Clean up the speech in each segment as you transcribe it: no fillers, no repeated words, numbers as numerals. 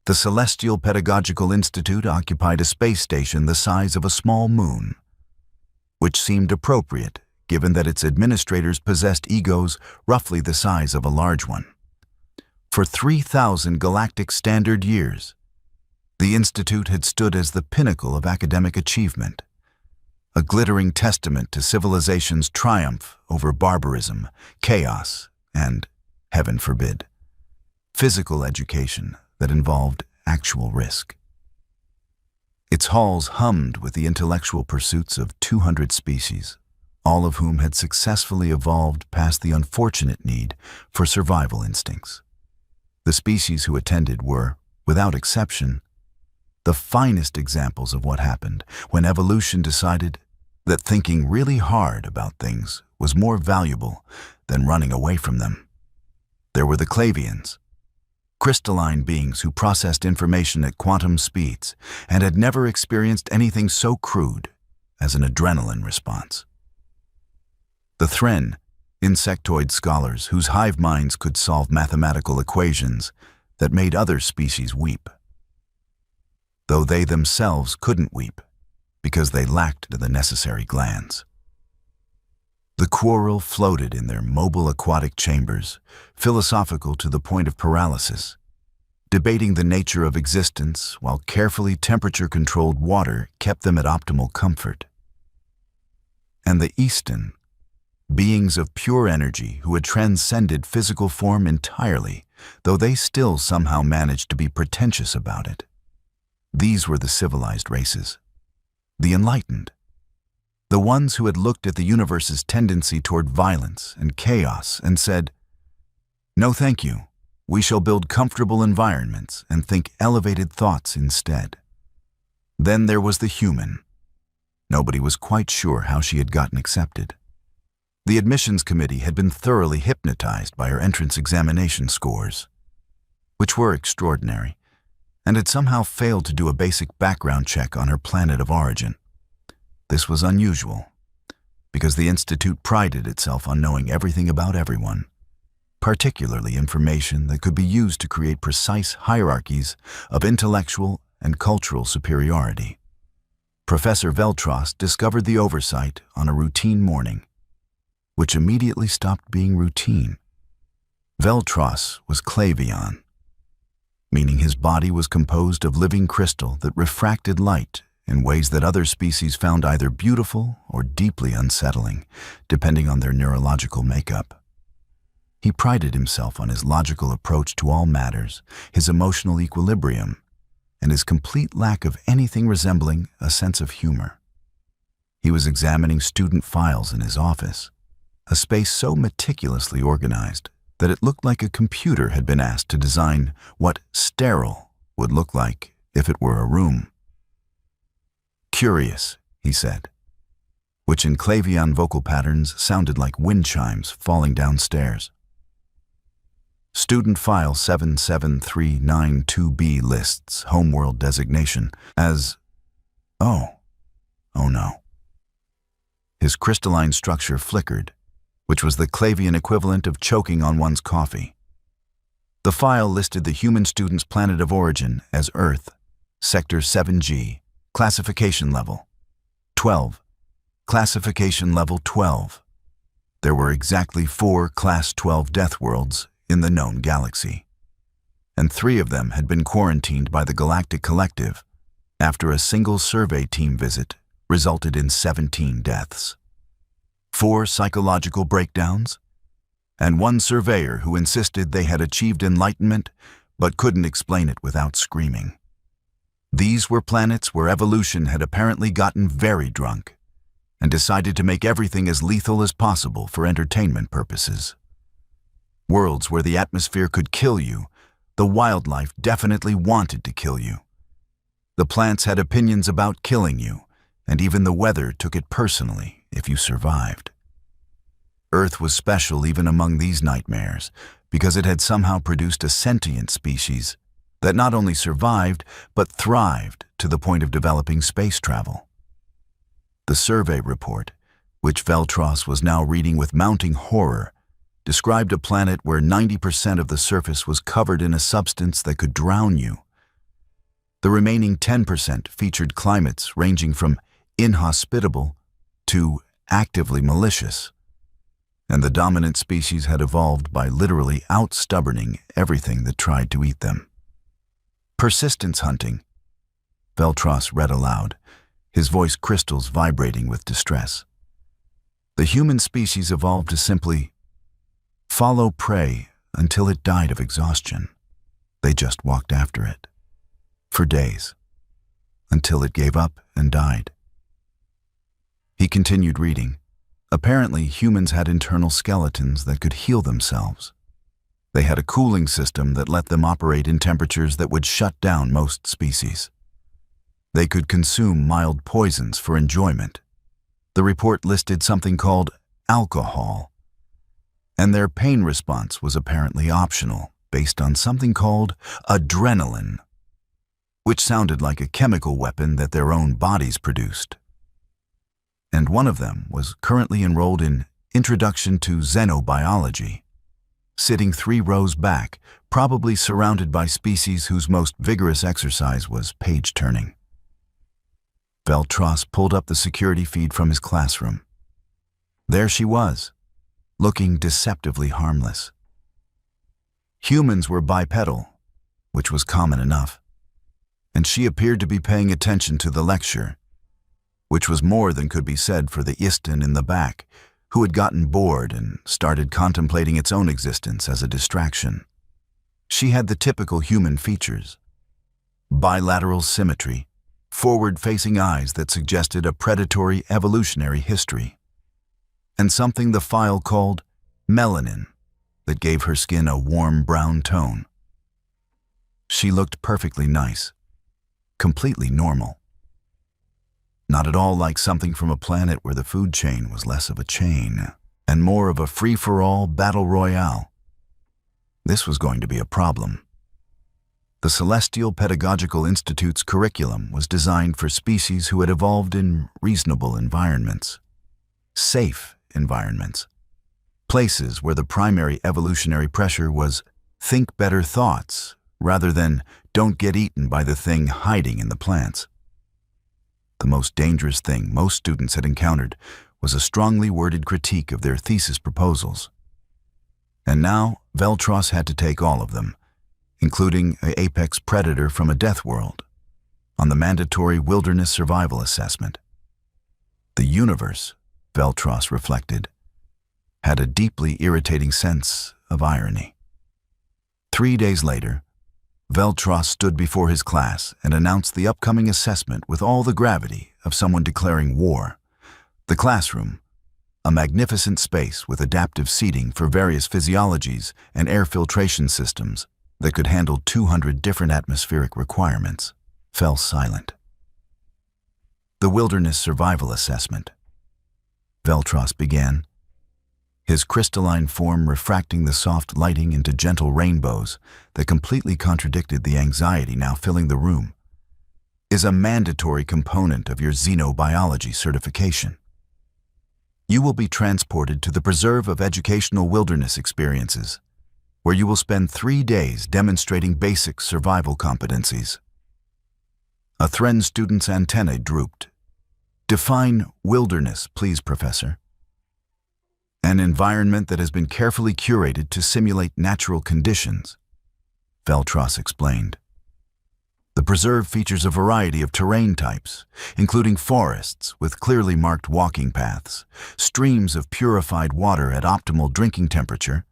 The Celestial Pedagogical Institute occupied a space station the size of a small moon, which seemed appropriate given that its administrators possessed egos roughly the size of a large one. For 3,000 galactic standard years, the Institute had stood as the pinnacle of academic achievement, a glittering testament to civilization's triumph over barbarism, chaos, and, heaven forbid, physical education that involved actual risk. Its halls hummed with the intellectual pursuits of 200 species, all of whom had successfully evolved past the unfortunate need for survival instincts. The species who attended were, without exception, the finest examples of what happened when evolution decided that thinking really hard about things was more valuable than running away from them. There were the Clavians, crystalline beings who processed information at quantum speeds and had never experienced anything so crude as an adrenaline response. The Thren, insectoid scholars whose hive minds could solve mathematical equations that made other species weep, though they themselves couldn't weep because they lacked the necessary glands. The Quorl floated in their mobile aquatic chambers, philosophical to the point of paralysis, debating the nature of existence while carefully temperature-controlled water kept them at optimal comfort. And the Easton, beings of pure energy who had transcended physical form entirely, though they still somehow managed to be pretentious about it. These were the civilized races, the enlightened, the ones who had looked at the universe's tendency toward violence and chaos and said, "No, thank you. We shall build comfortable environments and think elevated thoughts instead." Then there was the human. Nobody was quite sure how she had gotten accepted. The admissions committee had been thoroughly hypnotized by her entrance examination scores, which were extraordinary, and had somehow failed to do a basic background check on her planet of origin. This was unusual, because the Institute prided itself on knowing everything about everyone, particularly information that could be used to create precise hierarchies of intellectual and cultural superiority. Professor Veltros discovered the oversight on a routine morning, which immediately stopped being routine. Veltros was Clavion, meaning his body was composed of living crystal that refracted light in ways that other species found either beautiful or deeply unsettling, depending on their neurological makeup. He prided himself on his logical approach to all matters, his emotional equilibrium, and his complete lack of anything resembling a sense of humor. He was examining student files in his office, a space so meticulously organized that it looked like a computer had been asked to design what sterile would look like if it were a room. "Curious," he said, which in Clavion vocal patterns sounded like wind chimes falling downstairs. Student file 77392B lists homeworld designation as, oh no. His crystalline structure flickered, which was the Clavian equivalent of choking on one's coffee. The file listed the human student's planet of origin as Earth, Sector 7G, Classification Level 12. Classification Level 12. There were exactly 4 Class 12 Deathworlds in the known galaxy, and 3 of them had been quarantined by the Galactic Collective after a single survey team visit resulted in 17 deaths. 4 psychological breakdowns, and 1 surveyor who insisted they had achieved enlightenment but couldn't explain it without screaming. These were planets where evolution had apparently gotten very drunk and decided to make everything as lethal as possible for entertainment purposes. Worlds where the atmosphere could kill you, the wildlife definitely wanted to kill you. The plants had opinions about killing you, and even the weather took it personally if you survived. Earth was special even among these nightmares because it had somehow produced a sentient species that not only survived but thrived to the point of developing space travel. The survey report, which Veltros was now reading with mounting horror, described a planet where 90% of the surface was covered in a substance that could drown you, The remaining 10% featured climates ranging from inhospitable to actively malicious, and the dominant species had evolved by literally out-stubborning everything that tried to eat them. Persistence hunting, Veltros read aloud, his voice crystals vibrating with distress. The human species evolved to simply follow prey until it died of exhaustion. They just walked after it. For days, until it gave up and died. He continued reading. Apparently, humans had internal skeletons that could heal themselves. They had a cooling system that let them operate in temperatures that would shut down most species. They could consume mild poisons for enjoyment. The report listed something called alcohol, and their pain response was apparently optional, based on something called adrenaline, which sounded like a chemical weapon that their own bodies produced. And one of them was currently enrolled in Introduction to Xenobiology, sitting 3 rows back, probably surrounded by species whose most vigorous exercise was page-turning. Veltros pulled up the security feed from his classroom. There she was, looking deceptively harmless. Humans were bipedal, which was common enough, and she appeared to be paying attention to the lecture, which was more than could be said for the Istin in the back, who had gotten bored and started contemplating its own existence as a distraction. She had the typical human features: bilateral symmetry, forward-facing eyes that suggested a predatory evolutionary history, and something the file called melanin that gave her skin a warm brown tone. She looked perfectly nice, completely normal. Not at all like something from a planet where the food chain was less of a chain and more of a free-for-all battle royale. This was going to be a problem. The Celestial Pedagogical Institute's curriculum was designed for species who had evolved in reasonable environments, safe environments, places where the primary evolutionary pressure was think better thoughts rather than don't get eaten by the thing hiding in the plants. The most dangerous thing most students had encountered was a strongly worded critique of their thesis proposals. And now Veltros had to take all of them, including an apex predator from a Deathworld, on the mandatory wilderness survival assessment. The universe, Veltros reflected, had a deeply irritating sense of irony. 3 days later, Veltros stood before his class and announced the upcoming assessment with all the gravity of someone declaring war. The classroom, a magnificent space with adaptive seating for various physiologies and air filtration systems that could handle 200 different atmospheric requirements, fell silent. The Wilderness Survival Assessment, Veltros began, his crystalline form refracting the soft lighting into gentle rainbows that completely contradicted the anxiety now filling the room, is a mandatory component of your xenobiology certification. You will be transported to the Preserve of Educational Wilderness Experiences, where you will spend 3 days demonstrating basic survival competencies. A Thren student's antennae drooped. Define wilderness, please, Professor. An environment that has been carefully curated to simulate natural conditions, Veltros explained. The preserve features a variety of terrain types, including forests with clearly marked walking paths, streams of purified water at optimal drinking temperature,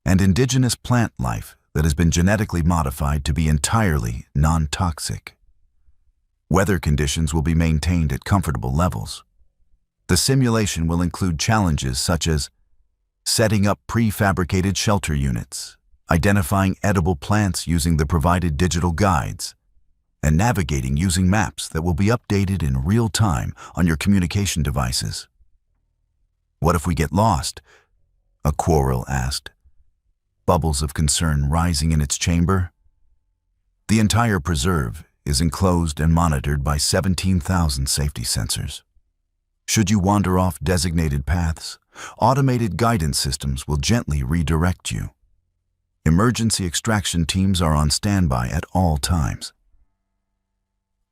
and indigenous plant life that has been genetically modified to be entirely non-toxic. Weather conditions will be maintained at comfortable levels. The simulation will include challenges such as setting up prefabricated shelter units, identifying edible plants using the provided digital guides, and navigating using maps that will be updated in real time on your communication devices. What if we get lost? A quarrel asked, bubbles of concern rising in its chamber. The entire preserve is enclosed and monitored by 17,000 safety sensors. Should you wander off designated paths, automated guidance systems will gently redirect you. Emergency extraction teams are on standby at all times.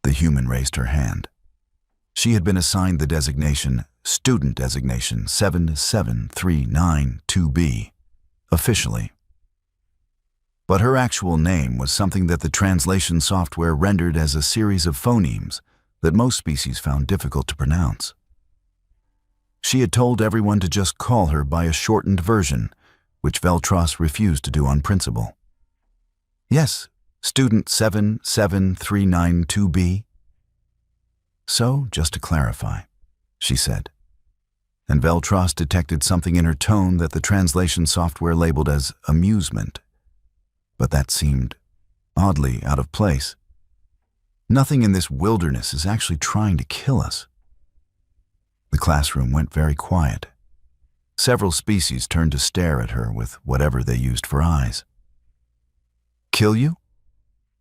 The human raised her hand. She had been assigned the designation, Student Designation 77392B, officially. But her actual name was something that the translation software rendered as a series of phonemes that most species found difficult to pronounce. She had told everyone to just call her by a shortened version, which Veltros refused to do on principle. Yes, Student 77392B. So, just to clarify, she said. And Veltros detected something in her tone that the translation software labeled as amusement. But that seemed oddly out of place. Nothing in this wilderness is actually trying to kill us. The classroom went very quiet. Several species turned to stare at her with whatever they used for eyes. Kill you?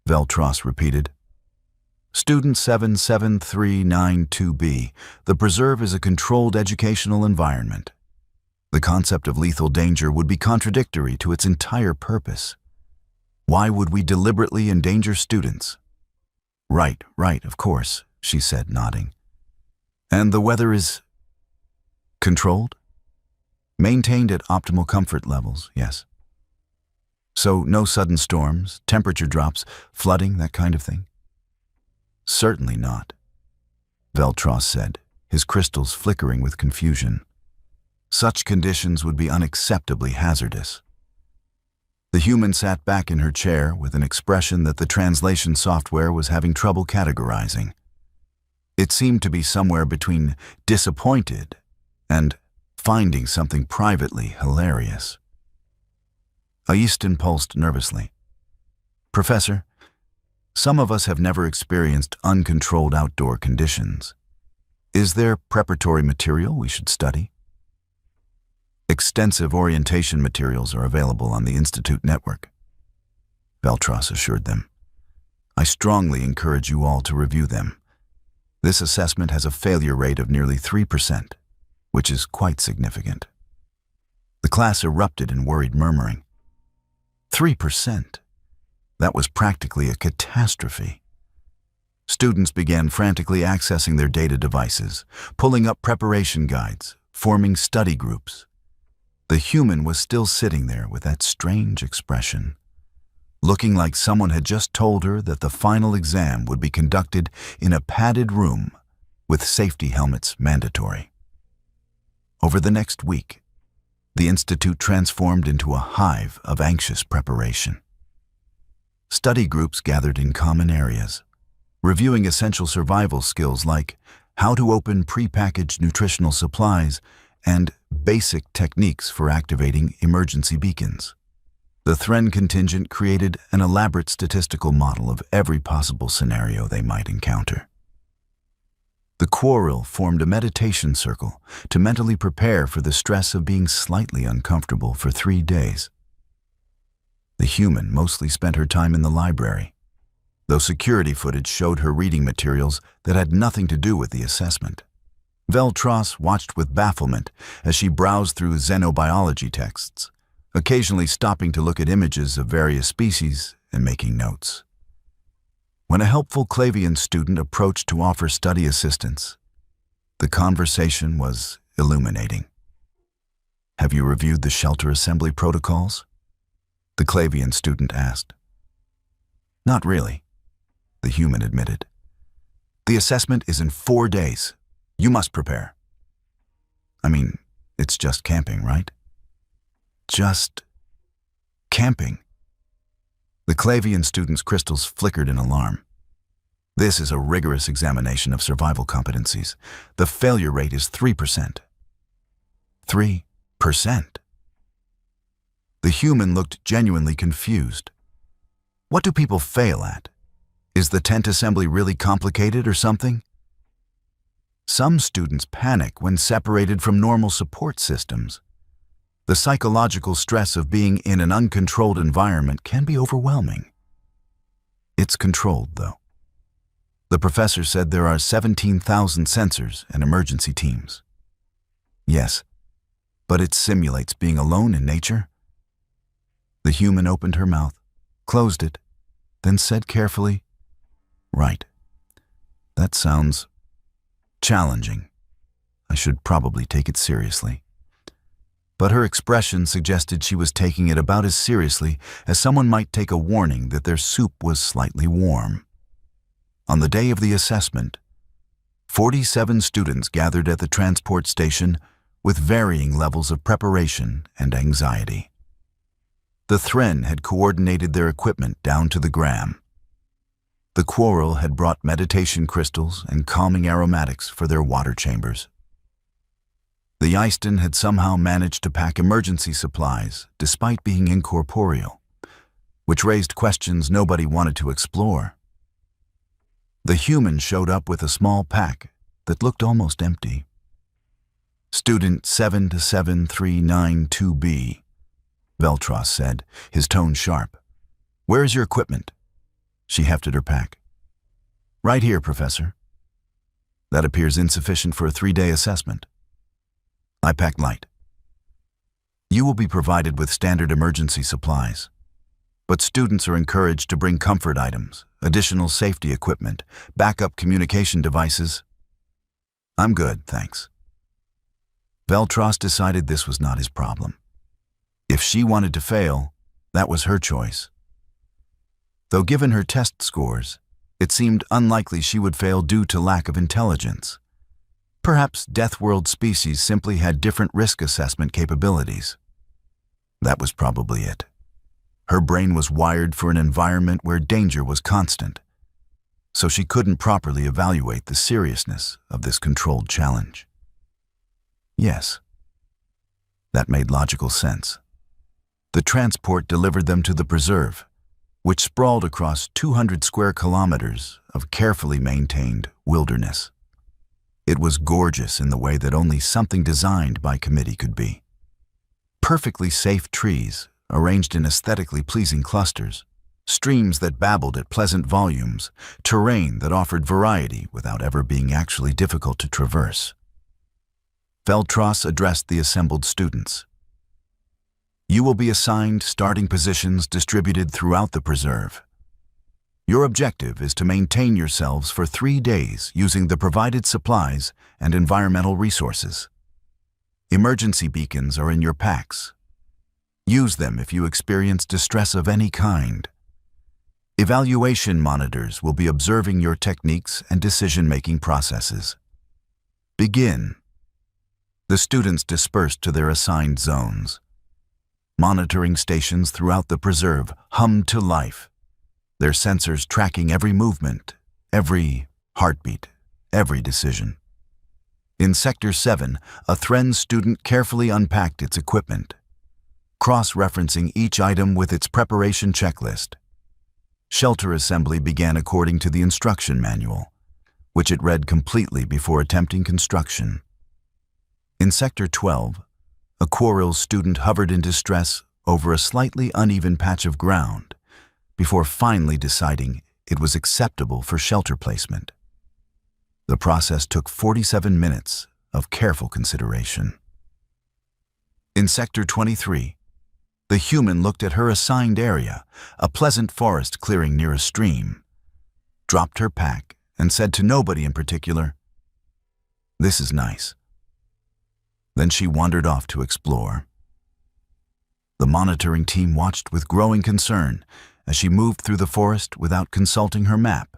Veltros repeated. Student 77392B, the preserve is a controlled educational environment. The concept of lethal danger would be contradictory to its entire purpose. Why would we deliberately endanger students? Right, of course, she said, nodding. And the weather is controlled? Maintained at optimal comfort levels, yes. So no sudden storms, temperature drops, flooding, that kind of thing? Certainly not, Veltros said, his crystals flickering with confusion. Such conditions would be unacceptably hazardous. The human sat back in her chair with an expression that the translation software was having trouble categorizing. It seemed to be somewhere between disappointed and finding something privately hilarious. Aiston pulsed nervously. Professor, some of us have never experienced uncontrolled outdoor conditions. Is there preparatory material we should study? Extensive orientation materials are available on the Institute network, Veltros assured them. I strongly encourage you all to review them. This assessment has a failure rate of nearly 3%, which is quite significant. The class erupted in worried murmuring. 3%? That was practically a catastrophe. Students began frantically accessing their data devices, pulling up preparation guides, forming study groups. The human was still sitting there with that strange expression, looking like someone had just told her that the final exam would be conducted in a padded room with safety helmets mandatory. Over the next week, the Institute transformed into a hive of anxious preparation. Study groups gathered in common areas, reviewing essential survival skills like how to open prepackaged nutritional supplies and basic techniques for activating emergency beacons. The Thren contingent created an elaborate statistical model of every possible scenario they might encounter. The Quarrel formed a meditation circle to mentally prepare for the stress of being slightly uncomfortable for 3 days. The human mostly spent her time in the library, though security footage showed her reading materials that had nothing to do with the assessment. Veltros watched with bafflement as she browsed through xenobiology texts, occasionally stopping to look at images of various species and making notes. When a helpful Clavian student approached to offer study assistance, the conversation was illuminating. Have you reviewed the shelter assembly protocols? The Clavian student asked. Not really, the human admitted. The assessment is in 4 days. You must prepare. I mean, it's just camping, right? Just camping. The Clavian student's crystals flickered in alarm. This is a rigorous examination of survival competencies. The failure rate is 3%. 3%? The human looked genuinely confused. What do people fail at? Is the tent assembly really complicated or something? Some students panic when separated from normal support systems. The psychological stress of being in an uncontrolled environment can be overwhelming. It's controlled, though. The professor said there are 17,000 sensors and emergency teams. Yes, but it simulates being alone in nature. The human opened her mouth, closed it, then said carefully, Right. That sounds challenging. I should probably take it seriously. But her expression suggested she was taking it about as seriously as someone might take a warning that their soup was slightly warm. On the day of the assessment, 47 students gathered at the transport station with varying levels of preparation and anxiety. The Thren had coordinated their equipment down to the gram. The Quarrel had brought meditation crystals and calming aromatics for their water chambers. The Eiston had somehow managed to pack emergency supplies despite being incorporeal, which raised questions nobody wanted to explore. The Human showed up with a small pack that looked almost empty. Student 7-7392B, Veltros said, his tone sharp. "Where is your equipment?" She hefted her pack. "Right here, Professor." "That appears insufficient for a 3-day assessment." I packed light. "You will be provided with standard emergency supplies, but students are encouraged to bring comfort items, additional safety equipment, backup communication devices." "I'm good, thanks." Veltros decided this was not his problem. If she wanted to fail, that was her choice. Though given her test scores, it seemed unlikely she would fail due to lack of intelligence. Perhaps Deathworld species simply had different risk assessment capabilities. That was probably it. Her brain was wired for an environment where danger was constant, so she couldn't properly evaluate the seriousness of this controlled challenge. Yes, that made logical sense. The transport delivered them to the preserve, which sprawled across 200 square kilometers of carefully maintained wilderness. It was gorgeous in the way that only something designed by committee could be. Perfectly safe trees, arranged in aesthetically pleasing clusters, streams that babbled at pleasant volumes, terrain that offered variety without ever being actually difficult to traverse. Veltros addressed the assembled students. "You will be assigned starting positions distributed throughout the preserve. Your objective is to maintain yourselves for 3 days using the provided supplies and environmental resources. Emergency beacons are in your packs. Use them if you experience distress of any kind. Evaluation monitors will be observing your techniques and decision-making processes. Begin." The students dispersed to their assigned zones. Monitoring stations throughout the preserve hummed to life, their sensors tracking every movement, every heartbeat, every decision. In Sector 7, a Thren student carefully unpacked its equipment, cross-referencing each item with its preparation checklist. Shelter assembly began according to the instruction manual, which it read completely before attempting construction. In Sector 12, a Quarrel student hovered in distress over a slightly uneven patch of ground before finally deciding it was acceptable for shelter placement. The process took 47 minutes of careful consideration. In Sector 23, the Human looked at her assigned area, a pleasant forest clearing near a stream, dropped her pack, and said to nobody in particular, "This is nice." Then she wandered off to explore. The monitoring team watched with growing concern as she moved through the forest without consulting her map,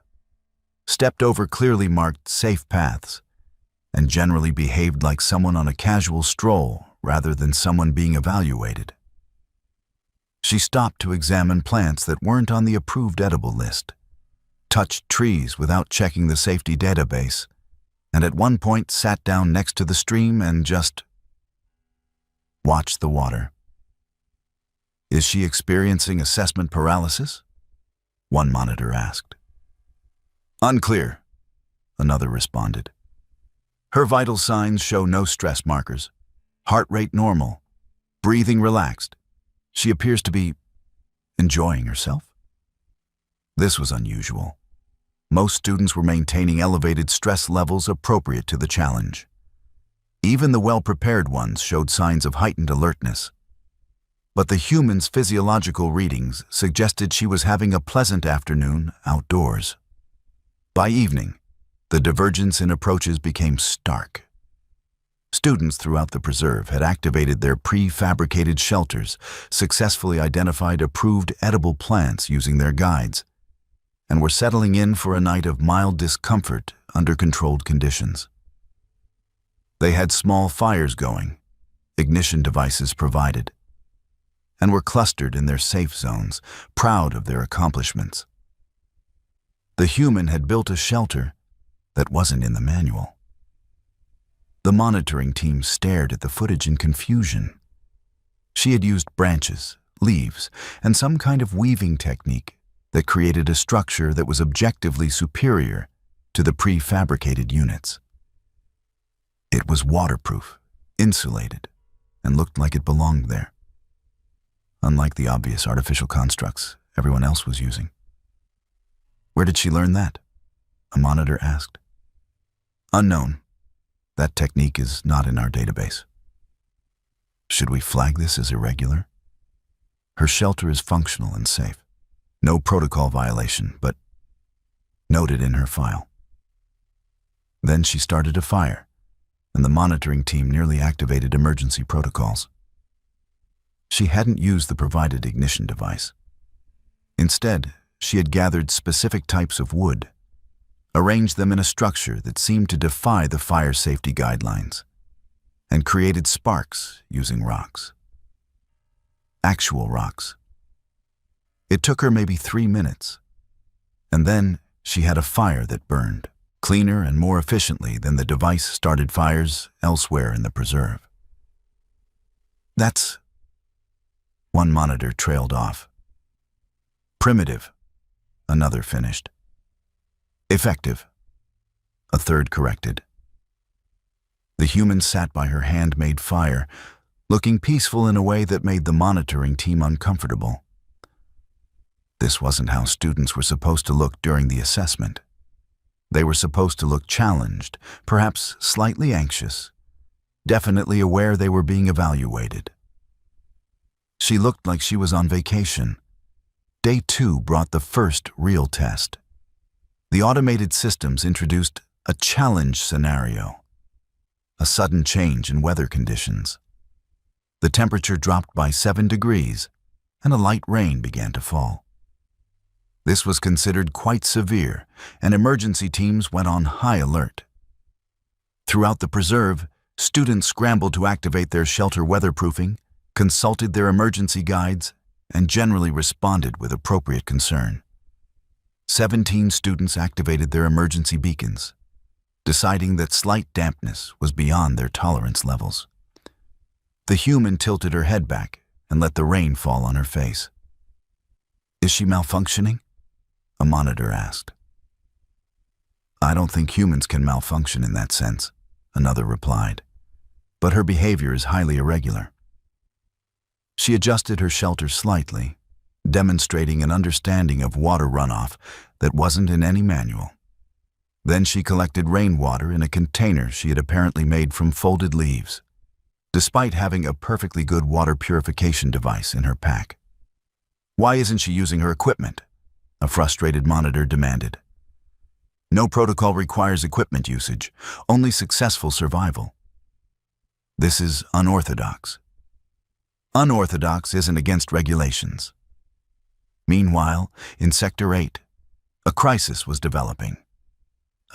stepped over clearly marked safe paths, and generally behaved like someone on a casual stroll rather than someone being evaluated. She stopped to examine plants that weren't on the approved edible list, touched trees without checking the safety database, and at one point sat down next to the stream and just watched the water. "Is she experiencing assessment paralysis?" one monitor asked. "Unclear," another responded. "Her vital signs show no stress markers. Heart rate normal. Breathing relaxed. She appears to be enjoying herself." This was unusual. Most students were maintaining elevated stress levels appropriate to the challenge. Even the well-prepared ones showed signs of heightened alertness. But the Human's physiological readings suggested she was having a pleasant afternoon outdoors. By evening, The divergence in approaches became stark. Students throughout the preserve had activated their prefabricated shelters, successfully identified approved edible plants using their guides, and were settling in for a night of mild discomfort under controlled conditions. They had small fires going, ignition devices provided, and were clustered in their safe zones, proud of their accomplishments. The human had built a shelter that wasn't in the manual. The monitoring team stared at the footage in confusion. She had used branches, leaves, and some kind of weaving technique that created a structure that was objectively superior to the prefabricated units. It was waterproof, insulated, and looked like it belonged there, unlike the obvious artificial constructs everyone else was using. Where did she learn that? A monitor asked. Unknown. That technique is not in our database. Should we flag this as irregular? Her shelter is functional and safe. No protocol violation, but noted in her file. Then she started a fire, and the monitoring team nearly activated emergency protocols. She hadn't used the provided ignition device. Instead, she had gathered specific types of wood, arranged them in a structure that seemed to defy the fire safety guidelines, and created sparks using rocks. Actual rocks. It took her maybe 3 minutes, and then she had a fire that burned, cleaner and more efficiently than the device started fires elsewhere in the preserve. That's... One monitor trailed off. Primitive, another finished. Effective, a third corrected. The human sat by her handmade fire, looking peaceful in a way that made the monitoring team uncomfortable. This wasn't how students were supposed to look during the assessment. They were supposed to look challenged, perhaps slightly anxious, definitely aware they were being evaluated. She looked like she was on vacation. Day 2 brought the first real test. The automated systems introduced a challenge scenario, a sudden change in weather conditions. The temperature dropped by 7 degrees, and a light rain began to fall. This was considered quite severe, and emergency teams went on high alert. Throughout the preserve, students scrambled to activate their shelter weatherproofing, consulted their emergency guides, and generally responded with appropriate concern. 17 students activated their emergency beacons, deciding that slight dampness was beyond their tolerance levels. The human tilted her head back and let the rain fall on her face. "Is she malfunctioning?" a monitor asked. "I don't think humans can malfunction in that sense," another replied, "but her behavior is highly irregular." She adjusted her shelter slightly, demonstrating an understanding of water runoff that wasn't in any manual. Then she collected rainwater in a container she had apparently made from folded leaves, despite having a perfectly good water purification device in her pack. "Why isn't she using her equipment?" a frustrated monitor demanded. "No protocol requires equipment usage, only successful survival." "This is unorthodox." "Unorthodox isn't against regulations." Meanwhile, in Sector 8, a crisis was developing.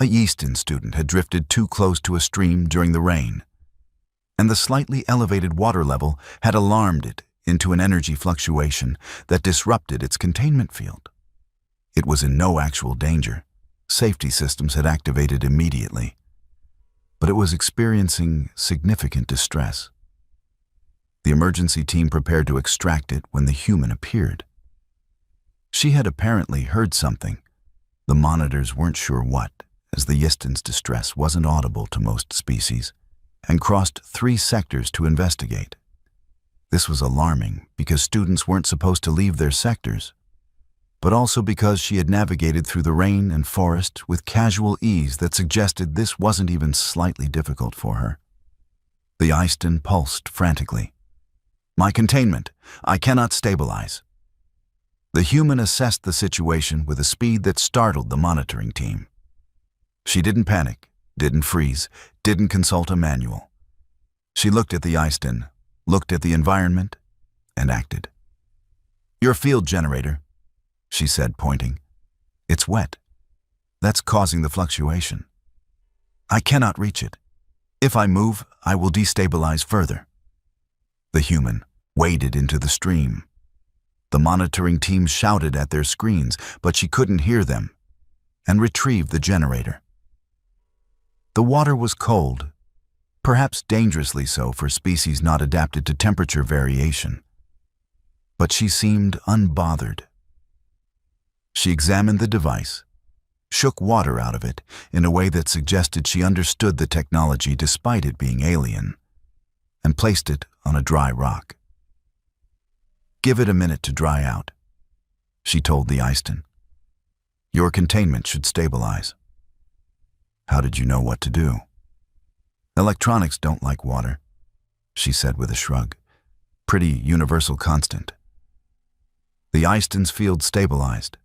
A Easton student had drifted too close to a stream during the rain, and the slightly elevated water level had alarmed it into an energy fluctuation that disrupted its containment field. It was in no actual danger. Safety systems had activated immediately, but it was experiencing significant distress. The emergency team prepared to extract it when the human appeared. She had apparently heard something. The monitors weren't sure what, as the Easton's distress wasn't audible to most species, and crossed 3 sectors to investigate. This was alarming because students weren't supposed to leave their sectors, but also because she had navigated through the rain and forest with casual ease that suggested this wasn't even slightly difficult for her. The Easton pulsed frantically. "My containment. I cannot stabilize." The human assessed the situation with a speed that startled the monitoring team. She didn't panic, didn't freeze, didn't consult a manual. She looked at the Eiston, looked at the environment, and acted. "Your field generator," she said, pointing. "It's wet. That's causing the fluctuation. I cannot reach it. If I move, I will destabilize further." The human waded into the stream. The monitoring team shouted at their screens, but she couldn't hear them, and retrieved the generator. The water was cold, perhaps dangerously so for species not adapted to temperature variation. But she seemed unbothered. She examined the device, shook water out of it in a way that suggested she understood the technology despite it being alien, and placed it on a dry rock. "Give it a minute to dry out," she told the Eiston. "Your containment should stabilize." "How did you know what to do?" "Electronics don't like water," she said with a shrug. "Pretty universal constant." The Eiston's field stabilized.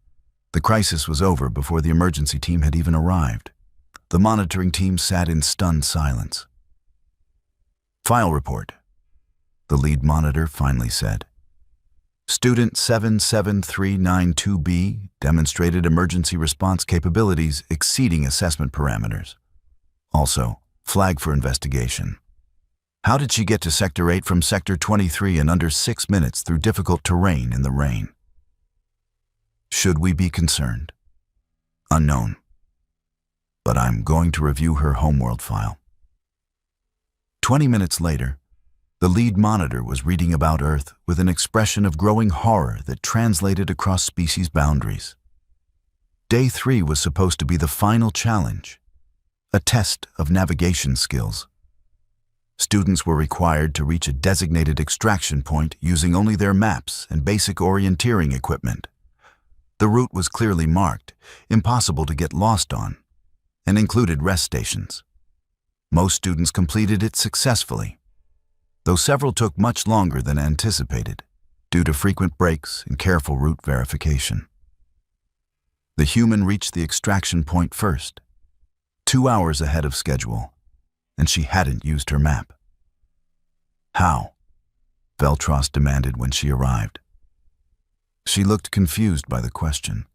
The crisis was over before the emergency team had even arrived. The monitoring team sat in stunned silence. "File report," the lead monitor finally said. "Student 77392B demonstrated emergency response capabilities exceeding assessment parameters. Also, flag for investigation. How did she get to Sector 8 from Sector 23 in under 6 minutes through difficult terrain in the rain? Should we be concerned? Unknown. But I'm going to review her homeworld file." 20 minutes later, the lead monitor was reading about Earth with an expression of growing horror that translated across species boundaries. Day 3 was supposed to be the final challenge, a test of navigation skills. Students were required to reach a designated extraction point using only their maps and basic orienteering equipment. The route was clearly marked, impossible to get lost on, and included rest stations. Most students completed it successfully, though several took much longer than anticipated due to frequent breaks and careful route verification. The human reached the extraction point first, 2 hours ahead of schedule, and she hadn't used her map. "How?" Veltros demanded when she arrived. She looked confused by the question.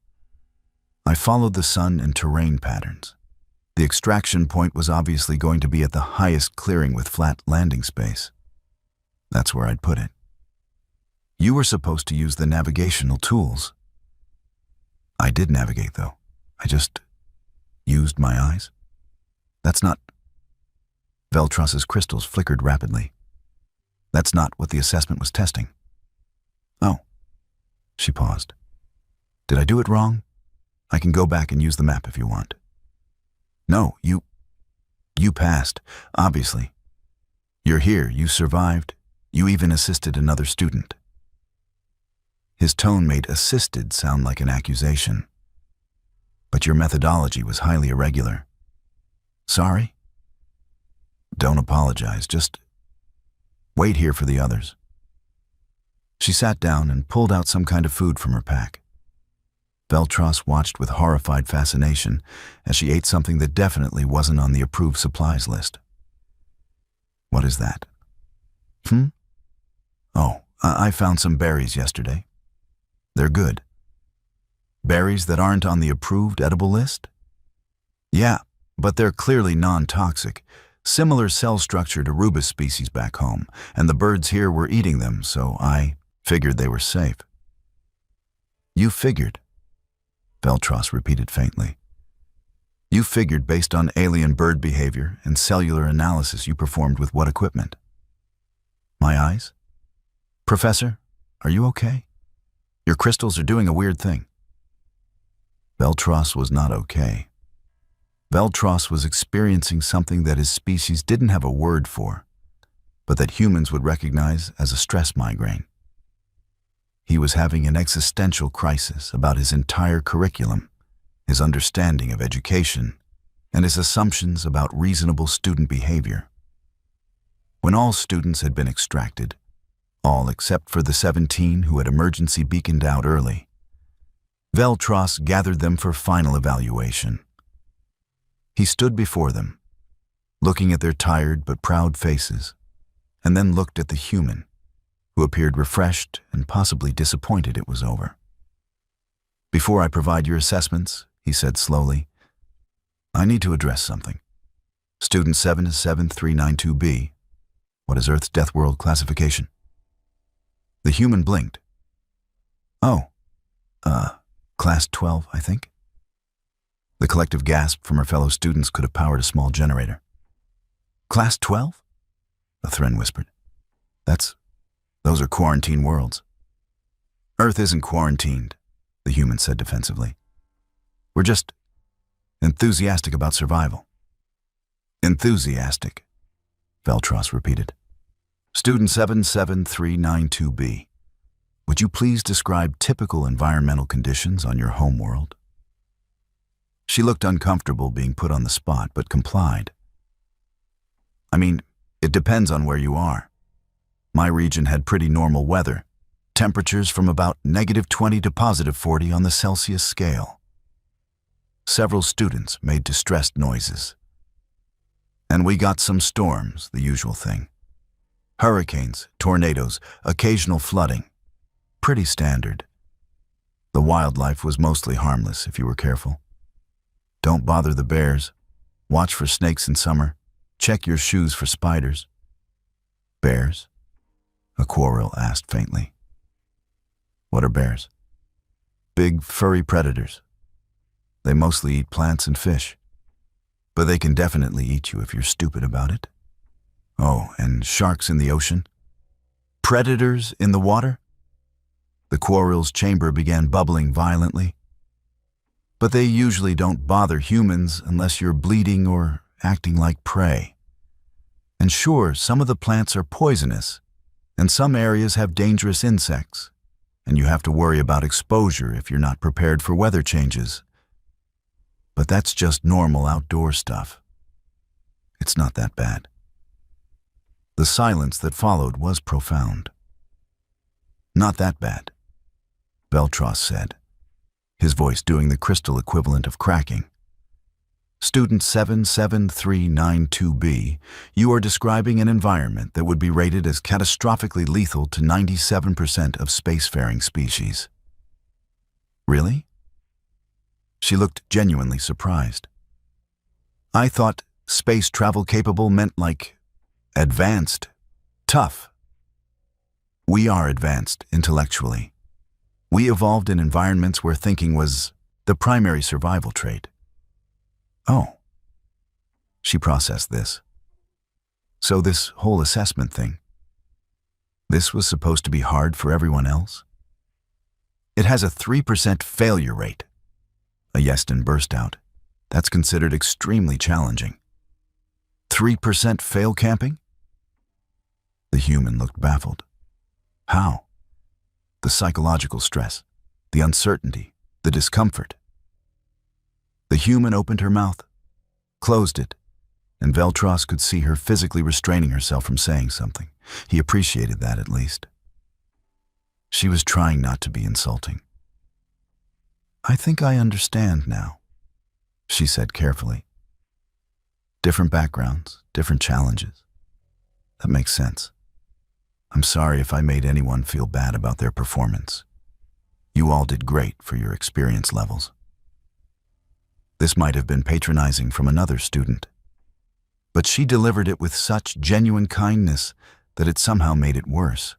"I followed the sun and terrain patterns. The extraction point was obviously going to be at the highest clearing with flat landing space. That's where I'd put it. You were supposed to use the navigational tools." "I did navigate, though. I just used my eyes. That's not..." Veltros's crystals flickered rapidly. "That's not what the assessment was testing." "Oh." She paused. "Did I do it wrong? I can go back and use the map if you want." "No, you passed, obviously. You're here, you survived, you even assisted another student." His tone made "assisted" sound like an accusation. "But your methodology was highly irregular." "Sorry?" "Don't apologize, just wait here for the others." She sat down and pulled out some kind of food from her pack. Veltros watched with horrified fascination as she ate something that definitely wasn't on the approved supplies list. "What is that?" "Oh, I found some berries yesterday. They're good." "Berries that aren't on the approved edible list?" "Yeah, but they're clearly non-toxic. Similar cell structure to rubus species back home, and the birds here were eating them, so I figured they were safe." "You figured?" Veltros repeated faintly. "You figured based on alien bird behavior and cellular analysis you performed with what equipment?" "My eyes?" "Professor, are you okay? Your crystals are doing a weird thing." Veltros was not okay. Veltros was experiencing something that his species didn't have a word for, but that humans would recognize as a stress migraine. He was having an existential crisis about his entire curriculum, his understanding of education, and his assumptions about reasonable student behavior. When all students had been extracted, all except for the 17 who had emergency beaconed out early, Veltros gathered them for final evaluation. He stood before them, looking at their tired but proud faces, and then looked at the human, who appeared refreshed and possibly disappointed it was over. "Before I provide your assessments," he said slowly, "I need to address something. Student 77392B, what is Earth's Deathworld classification?" The human blinked. "Oh, Class 12, I think." The collective gasp from her fellow students could have powered a small generator. "Class 12? The Thren whispered. Those are quarantine worlds." "Earth isn't quarantined," the human said defensively. "We're just enthusiastic about survival." "Enthusiastic," Veltros repeated. "Student 77392B, would you please describe typical environmental conditions on your home world?" She looked uncomfortable being put on the spot, but complied. "I mean, it depends on where you are. My region had pretty normal weather, temperatures from about -20 to +40 on the Celsius scale." Several students made distressed noises. "And we got some storms, the usual thing. Hurricanes, tornadoes, occasional flooding. Pretty standard. The wildlife was mostly harmless if you were careful. Don't bother the bears. Watch for snakes in summer. Check your shoes for spiders." "Bears?" a quarrel asked faintly. "What are bears?" "Big, furry predators. They mostly eat plants and fish. But they can definitely eat you if you're stupid about it." "Oh, and sharks in the ocean?" "Predators in the water?" The quarrel's chamber began bubbling violently. "But they usually don't bother humans unless you're bleeding or acting like prey. And sure, some of the plants are poisonous, and some areas have dangerous insects, and you have to worry about exposure if you're not prepared for weather changes. But that's just normal outdoor stuff. It's not that bad." The silence that followed was profound. "Not that bad," Veltros said, his voice doing the crystal equivalent of cracking. "Student 77392B, you are describing an environment that would be rated as catastrophically lethal to 97% of spacefaring species." "Really?" She looked genuinely surprised. "I thought space travel capable meant like advanced, tough." "We are advanced intellectually. We evolved in environments where thinking was the primary survival trait." "Oh." She processed this. "So this whole assessment thing, this was supposed to be hard for everyone else?" "It has a 3% failure rate." A Yeston burst out. "That's considered extremely challenging." 3% fail camping?" The human looked baffled. "How?" "The psychological stress, the uncertainty, the discomfort." The human opened her mouth, closed it, and Veltros could see her physically restraining herself from saying something. He appreciated that at least. She was trying not to be insulting. "I think I understand now," she said carefully. "Different backgrounds, different challenges. That makes sense. I'm sorry if I made anyone feel bad about their performance. You all did great for your experience levels." This might have been patronizing from another student, but she delivered it with such genuine kindness that it somehow made it worse.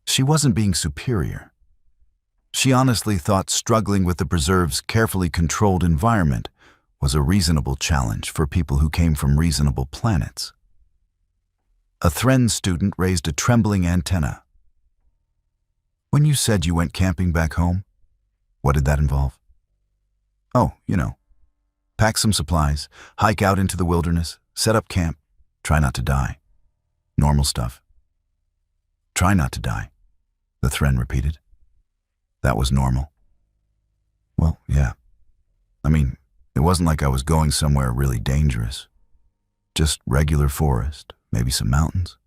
She wasn't being superior. She honestly thought struggling with the preserve's carefully controlled environment was a reasonable challenge for people who came from reasonable planets. A Thren student raised a trembling antenna. "When you said you went camping back home, what did that involve?" "Oh, pack some supplies, hike out into the wilderness, set up camp, try not to die. Normal stuff." "Try not to die," the Thren repeated. "That was normal." "Well, yeah. I mean, it wasn't like I was going somewhere really dangerous. Just regular forest, maybe some mountains.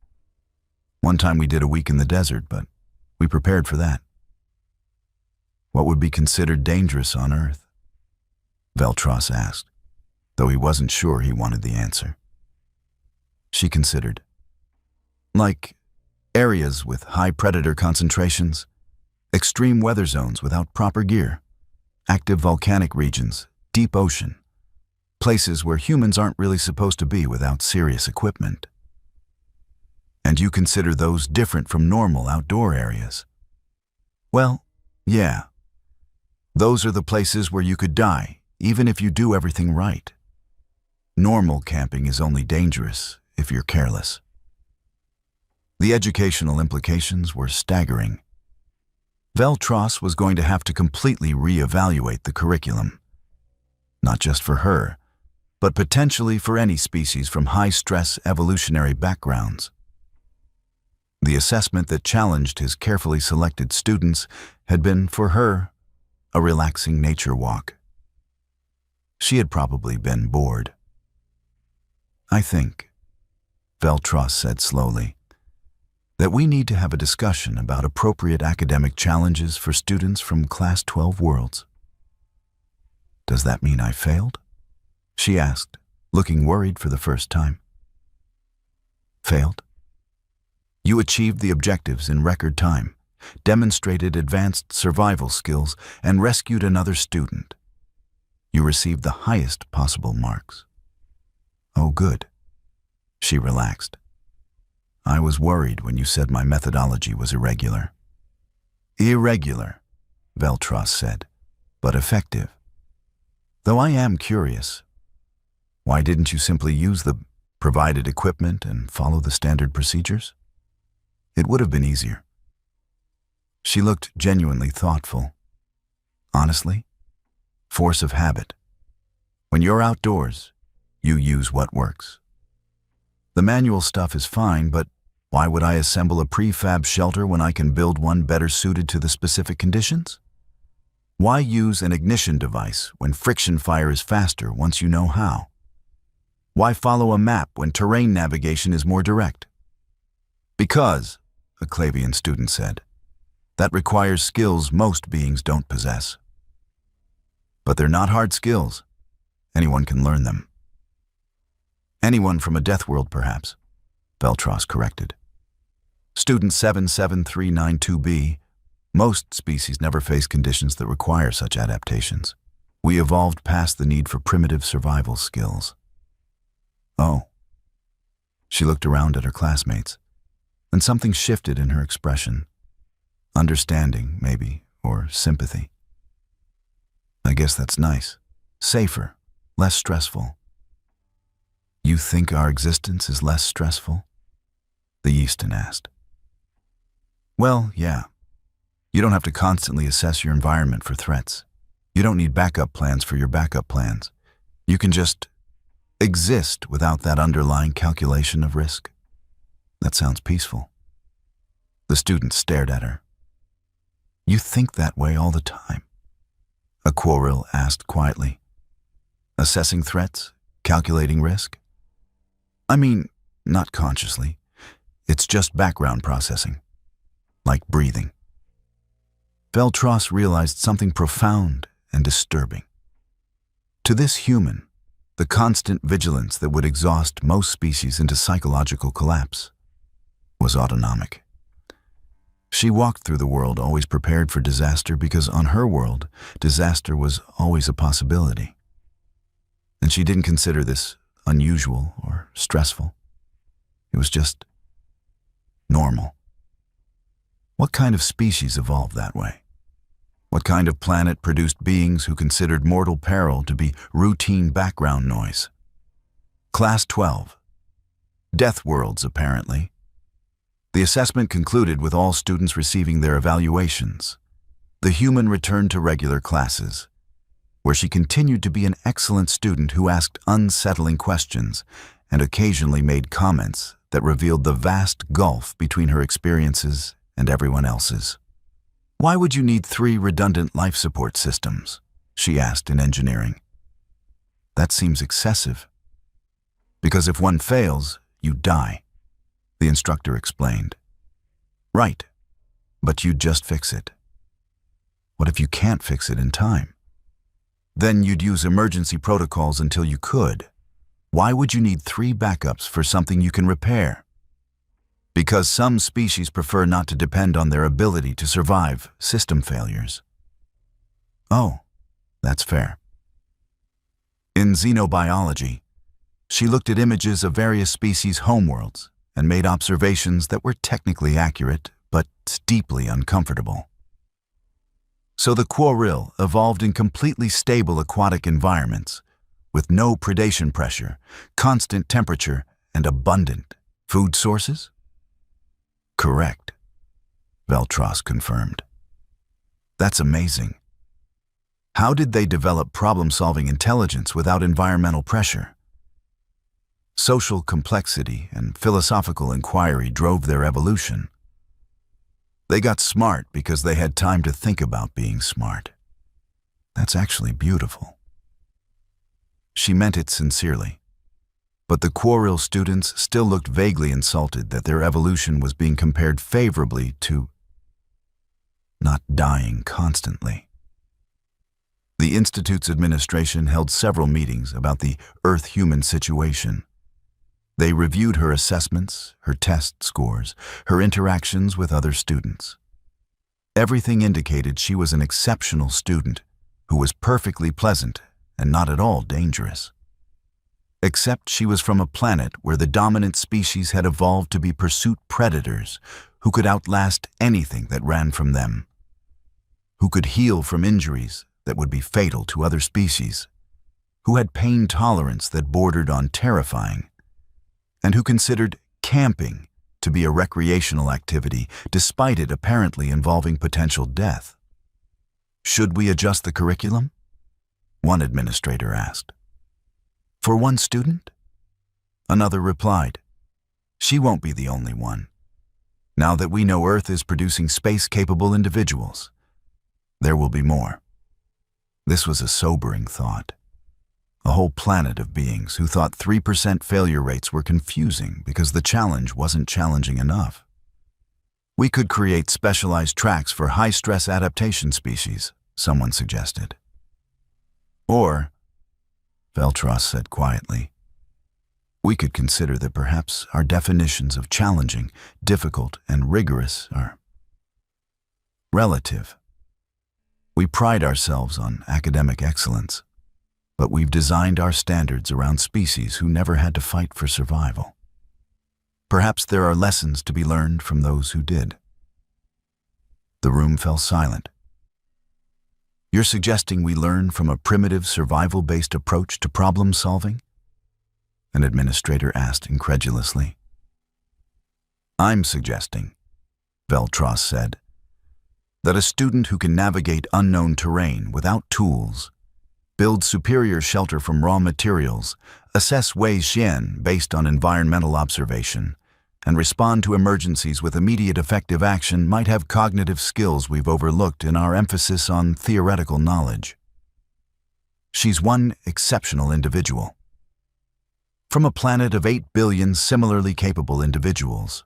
One time we did a week in the desert, but we prepared for that." "What would be considered dangerous on Earth?" Veltros asked. though he wasn't sure he wanted the answer. She considered. Like areas with high predator concentrations, extreme weather zones without proper gear, active volcanic regions, deep ocean, places where humans aren't really supposed to be without serious equipment. And you consider those different from normal outdoor areas? Well, yeah. Those are the places where you could die, even if you do everything right. Normal camping is only dangerous if you're careless. The educational implications were staggering. Veltros was going to have to completely reevaluate the curriculum. Not just for her, but potentially for any species from high-stress evolutionary backgrounds. The assessment that challenged his carefully selected students had been, for her, a relaxing nature walk. She had probably been bored. I think, Veltros said slowly, that we need to have a discussion about appropriate academic challenges for students from Class 12 Worlds. Does that mean I failed? She asked, looking worried for the first time. Failed? You achieved the objectives in record time, demonstrated advanced survival skills, and rescued another student. You received the highest possible marks. Oh, good. She relaxed. I was worried when you said my methodology was irregular. Irregular, Veltros said, but effective. Though I am curious, why didn't you simply use the provided equipment and follow the standard procedures? It would have been easier. She looked genuinely thoughtful. Honestly, force of habit. When you're outdoors, you use what works. The manual stuff is fine, but why would I assemble a prefab shelter when I can build one better suited to the specific conditions? Why use an ignition device when friction fire is faster once you know how? Why follow a map when terrain navigation is more direct? Because, a Clavian student said, that requires skills most beings don't possess. But they're not hard skills. Anyone can learn them. Anyone from a Deathworld, perhaps, Veltros corrected. Student 77392B, most species never face conditions that require such adaptations. We evolved past the need for primitive survival skills. Oh. She looked around at her classmates, and something shifted in her expression. Understanding, maybe, or sympathy. I guess that's nice. Safer, less stressful. You think our existence is less stressful? The Yeaston asked. Well, yeah. You don't have to constantly assess your environment for threats. You don't need backup plans for your backup plans. You can just exist without that underlying calculation of risk. That sounds peaceful. The student stared at her. You think that way all the time? Aquaril asked quietly. Assessing threats? Calculating risk? I mean, not consciously. It's just background processing. Like breathing. Veltros realized something profound and disturbing. To this human, the constant vigilance that would exhaust most species into psychological collapse was autonomic. She walked through the world always prepared for disaster because on her world, disaster was always a possibility. And she didn't consider this unusual or stressful. It was just normal. What kind of species evolved that way? What kind of planet produced beings who considered mortal peril to be routine background noise? Class 12. Deathworlds, apparently. The assessment concluded with all students receiving their evaluations. The human returned to regular classes, where she continued to be an excellent student who asked unsettling questions and occasionally made comments that revealed the vast gulf between her experiences and everyone else's. Why would you need 3 redundant life support systems? She asked in engineering. That seems excessive. Because if one fails, you die, the instructor explained. Right, but you just fix it. What if you can't fix it in time? Then you'd use emergency protocols until you could. Why would you need 3 backups for something you can repair? Because some species prefer not to depend on their ability to survive system failures. Oh, that's fair. In xenobiology, she looked at images of various species' homeworlds and made observations that were technically accurate but deeply uncomfortable. So the quarril evolved in completely stable aquatic environments, with no predation pressure, constant temperature, and abundant food sources? Correct, Veltros confirmed. That's amazing. How did they develop problem-solving intelligence without environmental pressure? Social complexity and philosophical inquiry drove their evolution. They got smart because they had time to think about being smart. That's actually beautiful. She meant it sincerely. But the Quarrel students still looked vaguely insulted that their evolution was being compared favorably to not dying constantly. The Institute's administration held several meetings about the Earth-human situation. They reviewed her assessments, her test scores, her interactions with other students. Everything indicated she was an exceptional student who was perfectly pleasant and not at all dangerous. Except she was from a planet where the dominant species had evolved to be pursuit predators who could outlast anything that ran from them, who could heal from injuries that would be fatal to other species, who had pain tolerance that bordered on terrifying, and who considered camping to be a recreational activity despite it apparently involving potential death. Should we adjust the curriculum? One administrator asked. For one student? Another replied, she won't be the only one. Now that we know Earth is producing space-capable individuals, there will be more. This was a sobering thought. A whole planet of beings who thought 3% failure rates were confusing because the challenge wasn't challenging enough. We could create specialized tracks for high-stress adaptation species, someone suggested. Or, Veltros said quietly, we could consider that perhaps our definitions of challenging, difficult, and rigorous are relative. We pride ourselves on academic excellence, but we've designed our standards around species who never had to fight for survival. Perhaps there are lessons to be learned from those who did. The room fell silent. You're suggesting we learn from a primitive survival-based approach to problem solving? An administrator asked incredulously. I'm suggesting, Veltros said, that a student who can navigate unknown terrain without tools, build superior shelter from raw materials, assess Wei Xian based on environmental observation, and respond to emergencies with immediate effective action might have cognitive skills we've overlooked in our emphasis on theoretical knowledge. She's one exceptional individual. From a planet of 8 billion similarly capable individuals,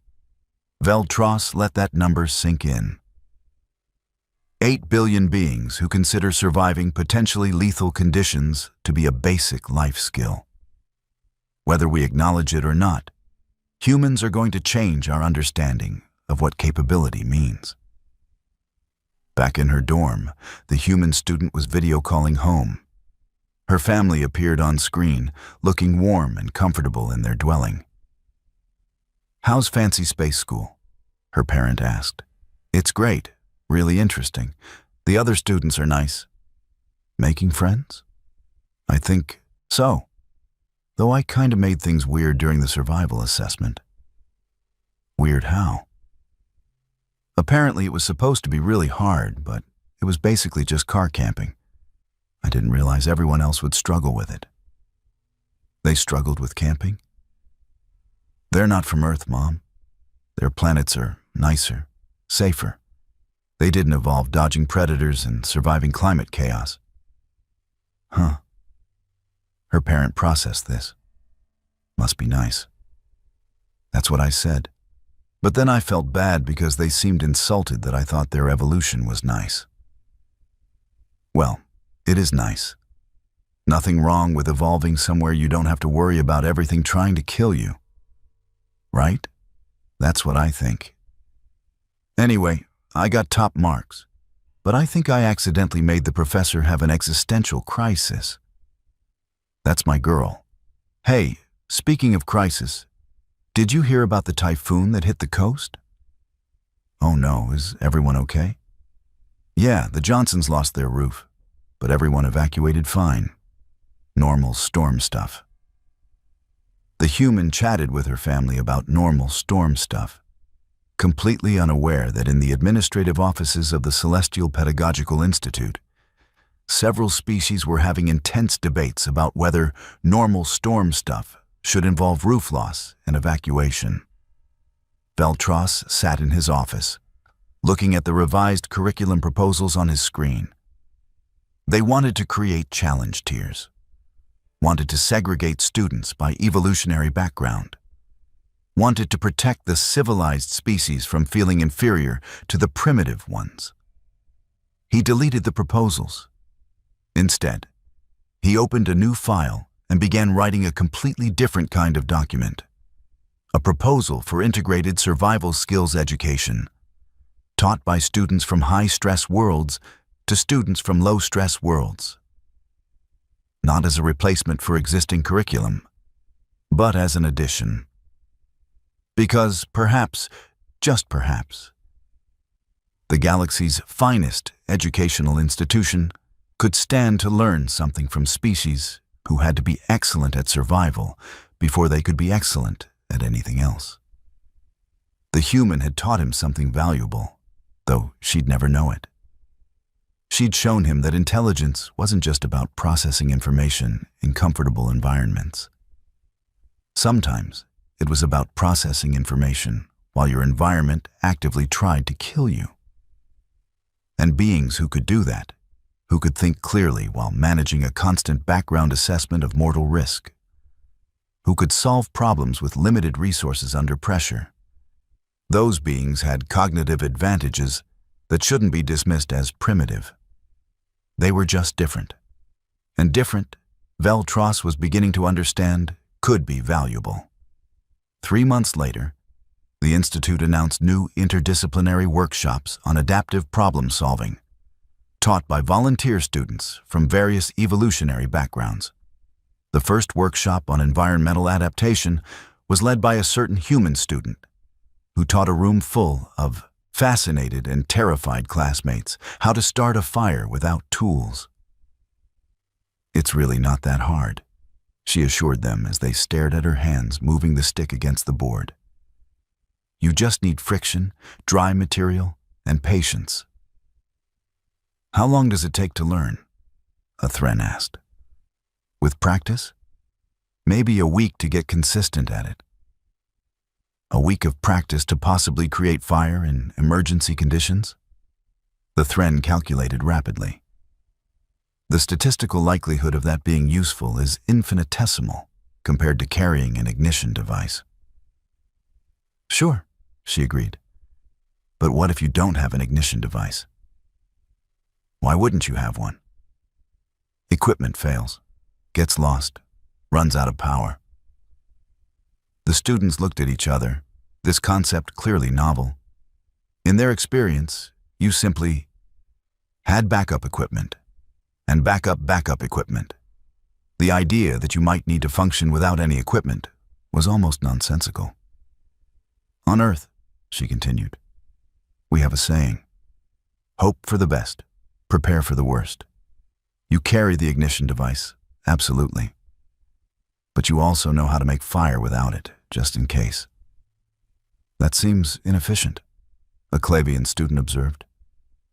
Veltros let that number sink in. 8 billion beings who consider surviving potentially lethal conditions to be a basic life skill. Whether we acknowledge it or not, humans are going to change our understanding of what capability means. Back in her dorm, the human student was video calling home. Her family appeared on screen, looking warm and comfortable in their dwelling. How's Fancy Space School? Her parent asked. It's great. Really interesting. The other students are nice. Making friends? I think so. Though I kind of made things weird during the survival assessment. Weird how? Apparently it was supposed to be really hard, but it was basically just car camping. I didn't realize everyone else would struggle with it. They struggled with camping? They're not from Earth, Mom. Their planets are nicer, safer. They didn't evolve dodging predators and surviving climate chaos. Huh. Her parent processed this. Must be nice. That's what I said. But then I felt bad because they seemed insulted that I thought their evolution was nice. Well, it is nice, Nothing wrong with evolving somewhere you don't have to worry about everything trying to kill you. Right? That's what I think. Anyway, I got top marks, but I think I accidentally made the professor have an existential crisis. That's my girl. Hey, speaking of crisis, did you hear about the typhoon that hit the coast? Oh no, is everyone okay? Yeah, the Johnsons lost their roof, but everyone evacuated fine. Normal storm stuff. The human chatted with her family about normal storm stuff, completely unaware that in the administrative offices of the Celestial Pedagogical Institute, several species were having intense debates about whether normal storm stuff should involve roof loss and evacuation. Veltros sat in his office, looking at the revised curriculum proposals on his screen. They wanted to create challenge tiers, wanted to segregate students by evolutionary background, wanted to protect the civilized species from feeling inferior to the primitive ones. He deleted the proposals. Instead, he opened a new file and began writing a completely different kind of document, a proposal for integrated survival skills education, taught by students from high-stress worlds to students from low-stress worlds. Not as a replacement for existing curriculum, but as an addition. Because perhaps, just perhaps, the galaxy's finest educational institution could stand to learn something from species who had to be excellent at survival before they could be excellent at anything else. The human had taught him something valuable, though she'd never know it. She'd shown him that intelligence wasn't just about processing information in comfortable environments. Sometimes it was about processing information while your environment actively tried to kill you. And beings who could do that, who could think clearly while managing a constant background assessment of mortal risk, who could solve problems with limited resources under pressure. Those beings had cognitive advantages that shouldn't be dismissed as primitive. They were just different. And different, Veltros was beginning to understand, could be valuable. 3 months later, the Institute announced new interdisciplinary workshops on adaptive problem solving, taught by volunteer students from various evolutionary backgrounds. The first workshop on environmental adaptation was led by a certain human student who taught a room full of fascinated and terrified classmates how to start a fire without tools. It's really not that hard, she assured them as they stared at her hands moving the stick against the board. You just need friction, dry material, and patience. How long does it take to learn? A Thren asked. With practice? Maybe a week to get consistent at it. A week of practice to possibly create fire in emergency conditions? The Thren calculated rapidly. The statistical likelihood of that being useful is infinitesimal compared to carrying an ignition device. Sure, she agreed. But what if you don't have an ignition device? Why wouldn't you have one? Equipment fails, gets lost, runs out of power. The students looked at each other, this concept clearly novel. In their experience, you simply had backup equipment, and backup equipment. The idea that you might need to function without any equipment was almost nonsensical. On Earth, she continued, we have a saying, hope for the best, prepare for the worst. You carry the ignition device, absolutely. But you also know how to make fire without it, just in case. That seems inefficient, a Clavian student observed,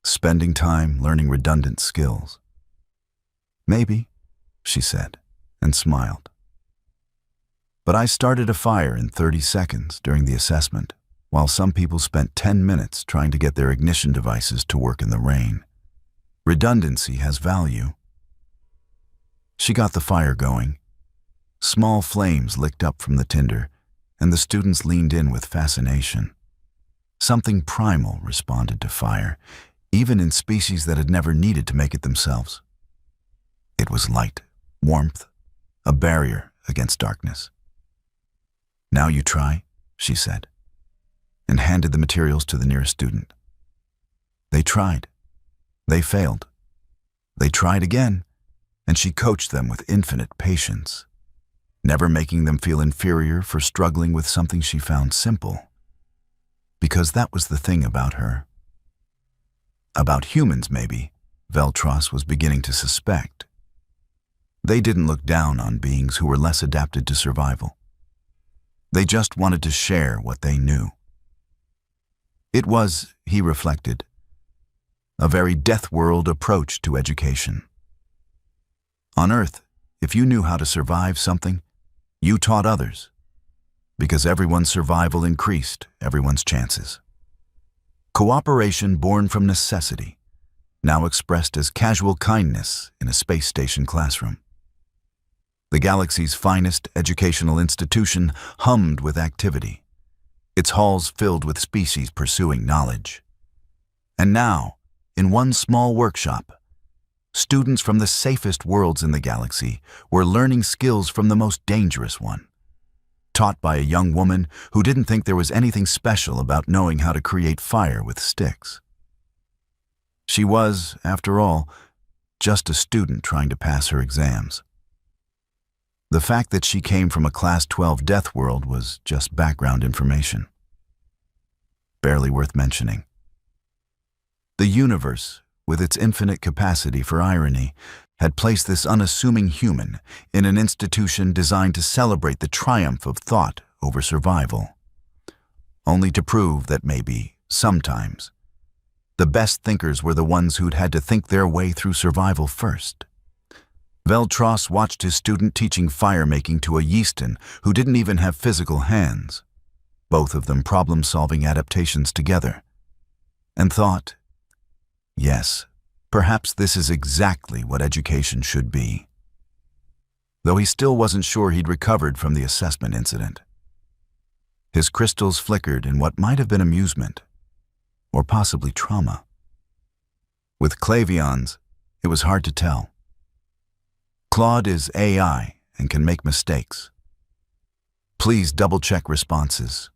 spending time learning redundant skills. Maybe, she said, and smiled. But I started a fire in 30 seconds during the assessment, while some people spent 10 minutes trying to get their ignition devices to work in the rain. Redundancy has value. She got the fire going. Small flames licked up from the tinder, and the students leaned in with fascination. Something primal responded to fire, even in species that had never needed to make it themselves. It was light, warmth, a barrier against darkness. "Now you try," she said, and handed the materials to the nearest student. They tried. They failed. They tried again, and she coached them with infinite patience, never making them feel inferior for struggling with something she found simple. Because that was the thing about her. About humans, maybe, Veltros was beginning to suspect. They didn't look down on beings who were less adapted to survival. They just wanted to share what they knew. It was, he reflected, a very Deathworld approach to education. On Earth, if you knew how to survive something, you taught others, because everyone's survival increased everyone's chances. Cooperation born from necessity, now expressed as casual kindness in a space station classroom. The galaxy's finest educational institution hummed with activity, its halls filled with species pursuing knowledge. And now, in one small workshop, students from the safest worlds in the galaxy were learning skills from the most dangerous one, taught by a young woman who didn't think there was anything special about knowing how to create fire with sticks. She was, after all, just a student trying to pass her exams. The fact that she came from a Class 12 Deathworld was just background information. Barely worth mentioning. The universe, with its infinite capacity for irony, had placed this unassuming human in an institution designed to celebrate the triumph of thought over survival, only to prove that maybe, sometimes, the best thinkers were the ones who'd had to think their way through survival first. Veltros watched his student teaching fire-making to a Yeaston who didn't even have physical hands, both of them problem-solving adaptations together, and thought, yes, perhaps this is exactly what education should be. Though he still wasn't sure he'd recovered from the assessment incident. His crystals flickered in what might have been amusement, or possibly trauma. With Clavions, it was hard to tell. Claude is AI and can make mistakes. Please double-check responses.